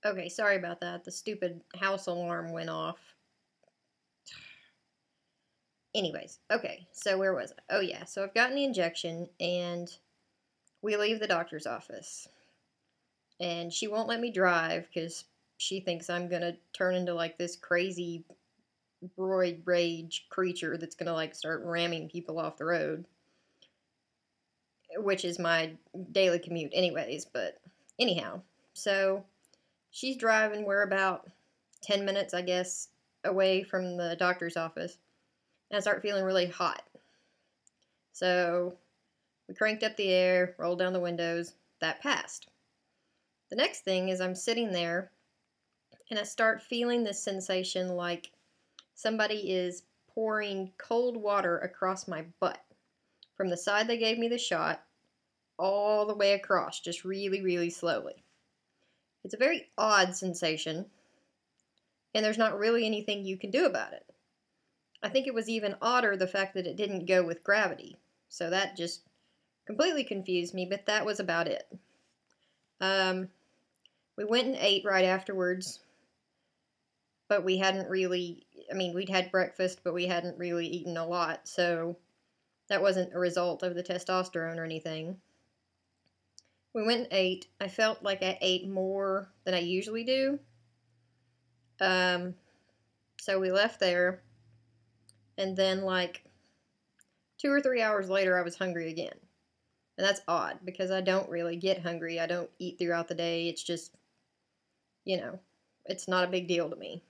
Okay, sorry about that. The stupid house alarm went off. Anyways, okay, so where was I? Oh, yeah, so I've gotten the injection, and we leave the doctor's office. And she won't let me drive because she thinks I'm gonna turn into like this crazy roid rage creature that's gonna like start ramming people off the road, which is my daily commute, anyways. But anyhow, so she's driving. We're about 10 minutes, I guess, away from the doctor's office. And I start feeling really hot. So we cranked up the air, rolled down the windows. That passed. The next thing is I'm sitting there and I start feeling this sensation like somebody is pouring cold water across my butt from the side they gave me the shot all the way across, just really, really slowly. It's a very odd sensation, and there's not really anything you can do about it. I think it was even odder the fact that it didn't go with gravity, so that just completely confused me, but that was about it. Um, we went and ate right afterwards, but we hadn't really, we'd had breakfast, but we hadn't really eaten a lot, so that wasn't a result of the testosterone or anything. We went and ate. I felt like I ate more than I usually do. So we left there, and then like 2 or 3 hours later, I was hungry again. And that's odd because I don't really get hungry. I don't eat throughout the day. It's just, you know, it's not a big deal to me.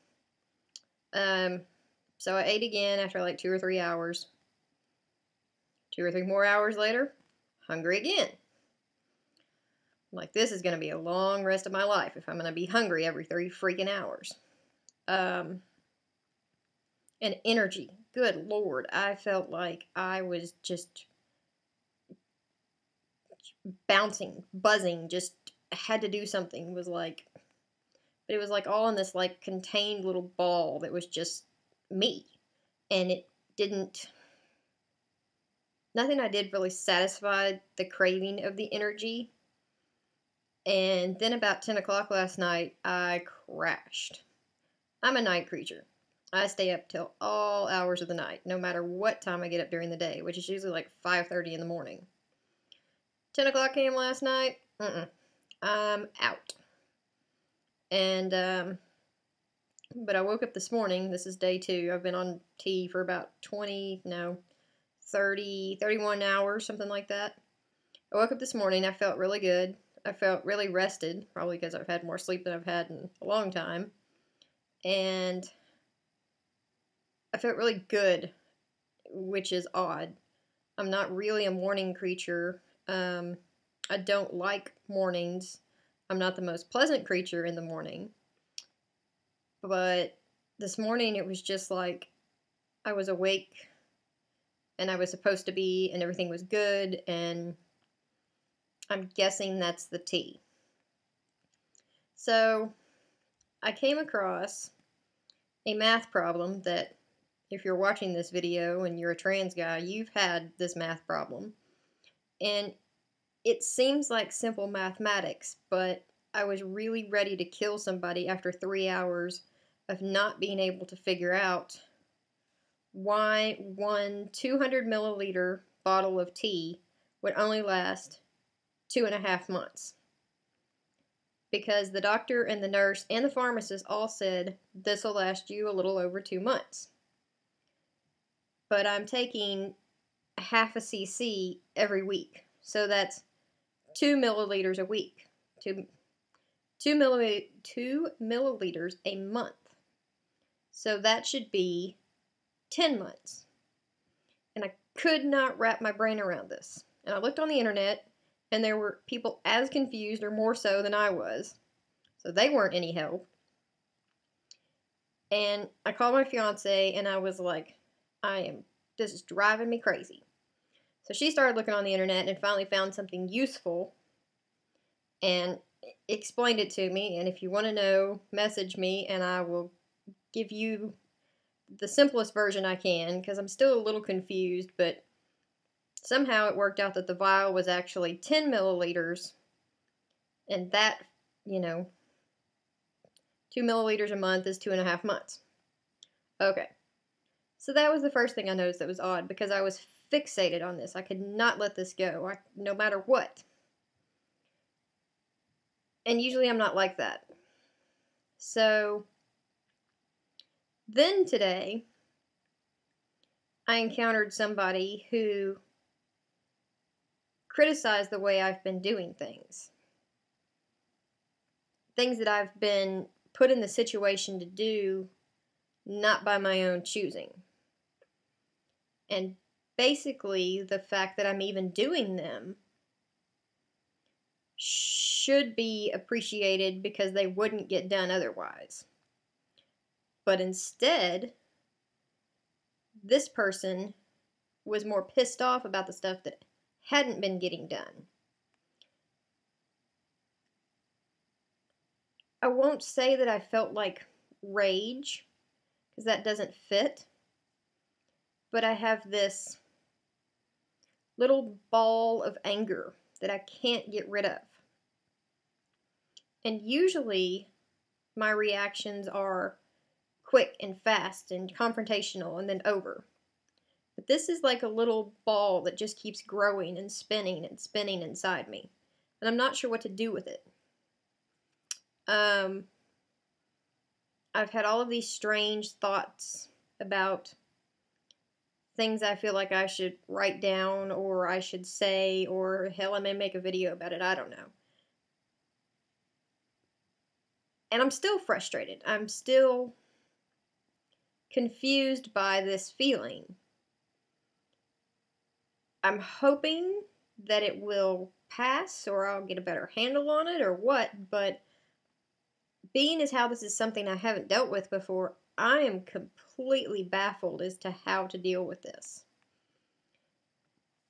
So I ate again after like 2 or 3 hours. 2 or 3 more hours later, hungry again. I'm like, this is going to be a long rest of my life if I'm going to be hungry every 3 freaking hours. And energy. Good Lord. I felt like I was just bouncing, buzzing, just had to do something. It was like, but it was like all in this like contained little ball that was just me. And it didn't, nothing I did really satisfied the craving of the energy. And then about 10 o'clock last night, I crashed. I'm a night creature. I stay up till all hours of the night, no matter what time I get up during the day, which is usually like 5:30 in the morning. 10 o'clock came last night, I'm out. And, but I woke up this morning, this is day 2, I've been on T for about 31 hours, something like that. I woke up this morning, I felt really good. I felt really rested, probably because I've had more sleep than I've had in a long time. And I felt really good, which is odd. I'm not really a morning creature. I don't like mornings. I'm not the most pleasant creature in the morning. But this morning it was just like I was awake and I was supposed to be, and everything was good, and I'm guessing that's the T. So I came across a math problem that, if you're watching this video and you're a trans guy, you've had this math problem. And it seems like simple mathematics, but I was really ready to kill somebody after 3 hours of not being able to figure out why one 200 milliliter bottle of tea would only last 2.5 months. Because the doctor and the nurse and the pharmacist all said this will last you a little over 2 months. But I'm taking half a cc every week. So that's 2 milliliters a week. 2 milliliters a month. So that should be 10 months. And I could not wrap my brain around this. And I looked on the internet, and there were people as confused or more so than I was. So they weren't any help. And I called my fiance, and I was like, this is driving me crazy. So she started looking on the internet and finally found something useful and explained it to me. And if you want to know, message me and I will give you the simplest version I can, because I'm still a little confused, but somehow it worked out that the vial was actually 10 milliliters, and that, 2 milliliters a month is 2.5 months. Okay. So that was the first thing I noticed that was odd, because I was fixated on this. I could not let this go, no matter what. And usually I'm not like that. So then today, I encountered somebody who criticized the way I've been doing things. Things that I've been put in the situation to do, not by my own choosing. And basically, the fact that I'm even doing them should be appreciated because they wouldn't get done otherwise. But instead, this person was more pissed off about the stuff that hadn't been getting done. I won't say that I felt like rage, because that doesn't fit, but I have this little ball of anger that I can't get rid of. And usually my reactions are quick and fast and confrontational and then over. But this is like a little ball that just keeps growing and spinning inside me. And I'm not sure what to do with it. I've had all of these strange thoughts about things I feel like I should write down or I should say, or hell, I may make a video about it. I don't know. And I'm still frustrated. I'm still confused by this feeling. I'm hoping that it will pass or I'll get a better handle on it or what, but being as how this is something I haven't dealt with before, I am completely baffled as to how to deal with this.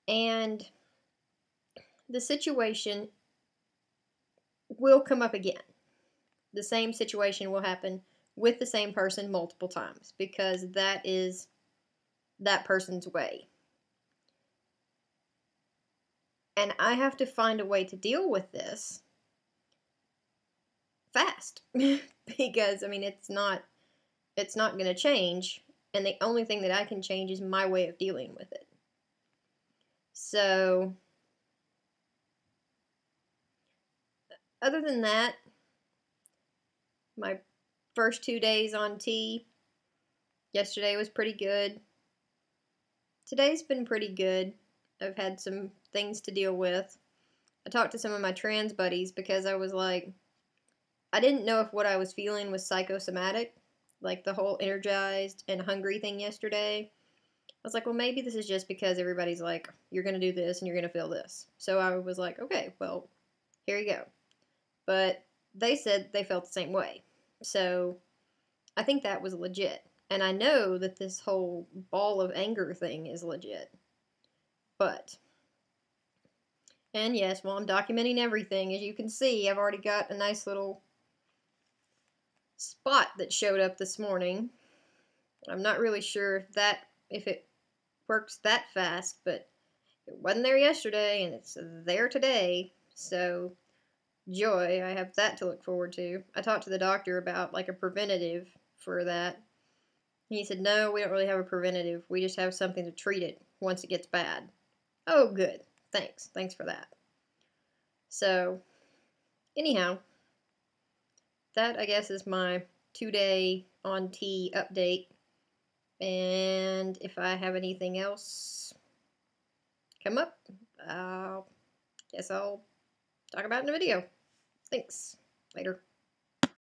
And the situation will come up again. The same situation will happen with the same person multiple times, because that is that person's way. And I have to find a way to deal with this fast. Because, I mean, it's not going to change, and the only thing that I can change is my way of dealing with it. So, other than that, my first 2 days on T, yesterday was pretty good. Today's been pretty good. I've had some things to deal with. I talked to some of my trans buddies because I was like, I didn't know if what I was feeling was psychosomatic, like the whole energized and hungry thing yesterday. I was like, well, maybe this is just because everybody's like, you're going to do this and you're going to feel this. So I was like, okay, well, here you go. But they said they felt the same way. So I think that was legit. And I know that this whole ball of anger thing is legit. But, and yes, while I'm documenting everything, as you can see, I've already got a nice little spot that showed up this morning. I'm not really sure if it works that fast, but it wasn't there yesterday and it's there today. So, joy, I have that to look forward to. I talked to the doctor about like a preventative for that. He said, no, we don't really have a preventative. We just have something to treat it once it gets bad. Oh, good. Thanks. Thanks for that. So, anyhow, that, I guess, is my 2-day on T update. And if I have anything else come up, I guess I'll talk about it in a video. Thanks. Later.